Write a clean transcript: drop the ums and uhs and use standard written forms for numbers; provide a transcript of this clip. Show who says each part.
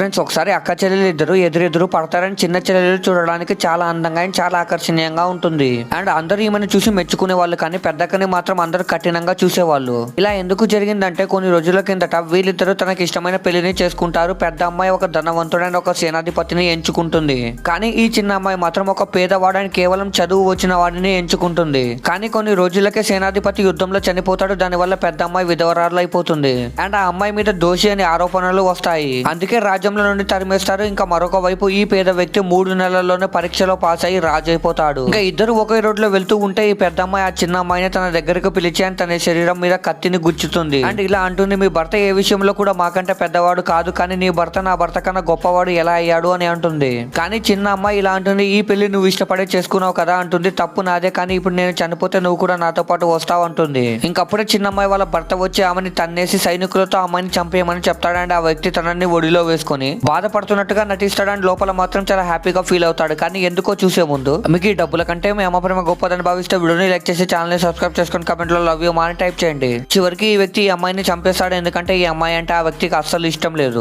Speaker 1: Friends, ఒకసారి అక్క చెల్లెలు ఇద్దరు ఎదురెదురు పడతారని చిన్న చెల్లెలు చూడడానికి చాలా అందంగా అండ్ చాలా ఆకర్షణీయంగా ఉంటుంది. అండ్ అందరూ ఈమెను చూసి మెచ్చుకునే వాళ్ళు, కానీ పెద్దక్కని మాత్రం అందరూ కఠినంగా చూసేవాళ్ళు. ఇలా ఎందుకు జరిగిందంటే, కొన్ని రోజుల కిందట వీళ్ళిద్దరూ తనకి ఇష్టమైన పెళ్లిని చేసుకుంటారు. పెద్ద అమ్మాయి ఒక ధనవంతుడైన ఒక సేనాధిపతిని ఎంచుకుంటుంది. కానీ ఈ చిన్న అమ్మాయి మాత్రం ఒక పేదవాడని కేవలం చదువు వచ్చిన వాడిని ఎంచుకుంటుంది. కానీ కొన్ని రోజులకే సేనాధిపతి యుద్ధంలో చనిపోతాడు. దానివల్ల పెద్ద అమ్మాయి విధవరాలు అయిపోతుంది. అండ్ ఆ అమ్మాయి మీద దోషి అనే ఆరోపణలు వస్తాయి. అందుకే రాజ్యంలో నుండి తరిమేస్తారు. ఇంకా మరొక వైపు ఈ పేద వ్యక్తి 3 నెలల్లోనే పరీక్షలో పాస్ అయ్యి రాజు అయిపోతాడు. ఇంకా ఇద్దరు ఒకే రోడ్లో వెళ్తూ ఉంటే ఈ పెద్ద అమ్మాయి ఆ చిన్న అమ్మాయిని తన దగ్గరకు పిలిచి తన శరీరం మీద కత్తిని గుచ్చుతుంది. అండ్ ఇలా అంటుంది, మీ భర్త ఏ విషయంలో కూడా మాకంటే పెద్దవాడు కాదు, కానీ నీ భర్త నా భర్త కన్నా గొప్పవాడు ఎలా అయ్యాడు అని అంటుంది. కానీ చిన్న అమ్మాయి ఇలా అంటుంది, ఈ పెళ్లి నువ్వు ఇష్టపడే చేసుకున్నావు కదా అంటుంది. తప్పు నాదే, కానీ ఇప్పుడు నేను చనిపోతే నువ్వు కూడా నాతో పాటు వస్తావు అంటుంది. ఇంకప్పుడే చిన్న అమ్మాయి వాళ్ళ భర్త వచ్చి ఆమెని తన్నేసి సైనికులతో అమ్మాయిని చంపేయమని చెప్తాడు. అండ్ ఆ వ్యక్తి తనని ఒడిలో వేసుకొని బాధపడుతున్నట్టుగా నటిస్తాడు. అండ్ లోపల మాత్రం చాలా హ్యాపీగా ఫీల్ అవుతాడు. కానీ ఎందుకో చూసే ముందు మీకు ఈ డబ్బుల కంటే మీ అమ్మ ప్రేమ గొప్పదని భావిస్తే వీడియోని లైక్ చేసి ఛానల్ ని సబ్స్క్రైబ్ చేసుకొని కమెంట్ లో లవ్ యూ అని టైప్ చేయండి. చివరికి ఈ వ్యక్తి ఈ అమ్మాయిని చంపేస్తాడు. ఎందుకంటే ఈ అమ్మాయి అంటే ఆ వ్యక్తికి అస్సలు ఇష్టం లేదు.